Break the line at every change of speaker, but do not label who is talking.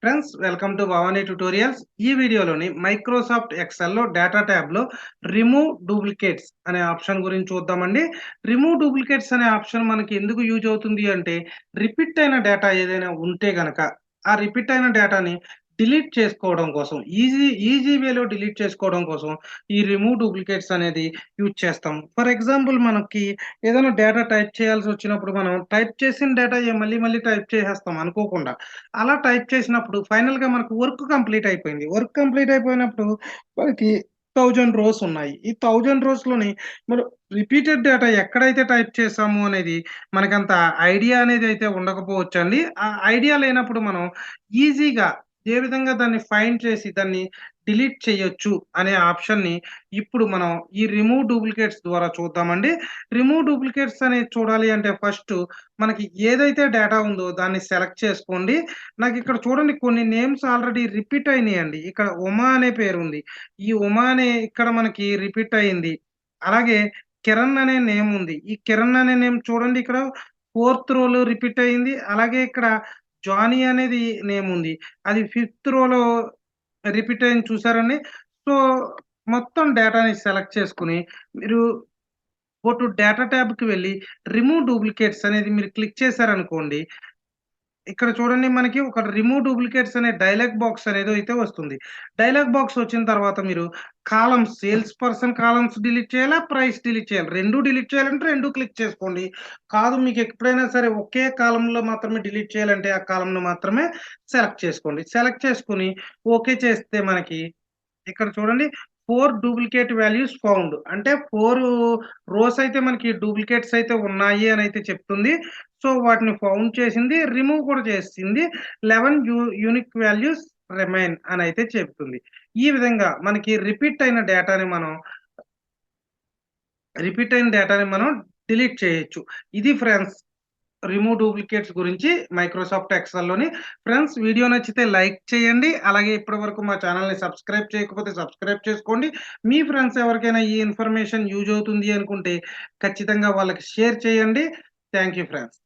Friends welcome to Bhavani tutorials. ఈ వీడియోలోని Microsoft ఎక్సెల్‌లో data ట్యాబ్‌లో రిమూవ్ డూప్లికేట్స్ అనే ఆప్షన్ గురించి చూద్దామండి. రిమూవ్ డూప్లికేట్స్ అనే ఆప్షన్ మనకి ఎందుకు యూజ్ అవుతుంది అంటే, రిపీట్ అయిన డేటా ఏదైనా ఉంటే గనక, ఆ రిపీట్ అయిన డేటాని డిలీట్ చేసుకోవడం కోసం ఈజీ వేలో డిలీట్ చేసుకోవడం కోసం ఈ రిమూవ్ డూప్లికేట్స్ అనేది యూజ్ చేస్తాం. ఫర్ ఎగ్జాంపుల్ మనకి ఏదైనా డేటా టైప్ చేయాల్సొచ్చినప్పుడు మనం టైప్ చేసిన డేటా మళ్ళీ మళ్ళీ టైప్ చేసేస్తాం అనుకోకుండా. అలా టైప్ చేసినప్పుడు ఫైనల్‌గా మనకు వర్క్ కంప్లీట్ అయిపోయింది. వర్క్ కంప్లీట్ అయిపోయినప్పుడు మనకి 1000 రోస్ ఉన్నాయి. ఈ 1000 రోస్‌లోని మనం రిపీటెడ్ డేటా ఎక్కడైతే టైప్ చేసాము అనేది మనకంత ఐడియా అనేదైతే ఉండకపోవచ్చండి. ఆ ఐడియా లేనప్పుడు మనం ఈజీగా ఏ విధంగా దాన్ని ఫైండ్ చేసి దాన్ని డిలీట్ చేయొచ్చు అనే ఆప్షన్‌ని ఇప్పుడు మనం ఈ రిమూవ్ డూప్లికేట్స్ ద్వారా చూద్దామండి. రిమూవ్ డూప్లికేట్స్ అనేది చూడాలి అంటే ఫస్టు మనకి ఏదైతే డేటా ఉందో దాన్ని సెలెక్ట్ చేసుకోండి. నాకిక్కడ చూడండి కొన్ని నేమ్స్ ఆల్రెడీ రిపీట్ అయినాయండి. ఇక్కడ ఉమా అనే పేరుంది. ఈ ఉమా అనే ఇక్కడ మనకి రిపీట్ అయింది. అలాగే కిరణ్ అనే నేమ్ ఉంది. ఈ కిరణ్ అనే నేమ్ చూడండి ఇక్కడ ఫోర్త్ రోలో రిపీట్ అయింది. అలాగే ఇక్కడ జానీ అనేది నేమ్ ఉంది. అది ఫిఫ్త్ రోలో రిపీట్ అయింది చూసారండి. సో, మొత్తం డేటాని సెలెక్ట్ చేసుకొని మీరు గో టు డేటా ట్యాబ్‌కి వెళ్లి రిమూవ్ డూప్లికేట్స్ అనేది మీరు క్లిక్ చేశారనుకోండి, ఇక్కడ చూడండి మనకి ఒక రిమూవ్ డూప్లికేట్స్ అనే డైలాగ్ బాక్స్ అనేదో అయితే వస్తుంది. డైలాగ్ బాక్స్ వచ్చిన తర్వాత మీరు columns sales person columns delete చేయాలా? ప్రైస్ డిలీట్ చేయాలి. 2 డిలీట్ చేయాలంటే 2 క్లిక్ చేసుకోండి. కాదు మీకు ఎప్పుడైనా సరే ఒకే కాలమ్‌లో మాత్రమే డిలీట్ చేయాలంటే ఆ కాలమ్‌ను మాత్రమే సెలెక్ట్ చేసుకోండి. సెలెక్ట్ చేసుకొని ఓకే చేస్తే మనకి ఇక్కడ చూడండి 4 డూప్లికేట్ వాల్యూస్ ఫౌండ్. అంటే 4 రోస్ అయితే మనకి డూప్లికేట్స్ అయితే ఉన్నాయి అనైతే చెప్తుంది. సో, వాటిని ఫౌండ్ చేసింది. రిమూవ్ కూడా చేసింది. 11 యూనిక్ వాల్యూస్ రిమైన్ అనైతే చెప్తుంది. ఈ విధంగా మనకి రిపీట్ అయిన డేటాని మనం డిలీట్ చేయొచ్చు. ఇది ఫ్రెండ్స్ రిమూవ్ డూప్లికేట్స్ గురించి మైక్రోసాఫ్ట్ ఎక్సెల్‌లోని. ఫ్రెండ్స్ వీడియో నచ్చితే లైక్ చేయండి. అలాగే ఇప్పటివరకు మా ఛానెల్‌ని సబ్స్క్రైబ్ చేయకపోతే సబ్స్క్రైబ్ చేసుకోండి. మీ ఫ్రెండ్స్ ఎవరికైనా ఈ ఇన్ఫర్మేషన్ యూజ్ అవుతుంది అనుకుంటే ఖచ్చితంగా వాళ్ళకి షేర్ చేయండి. Thank you friends.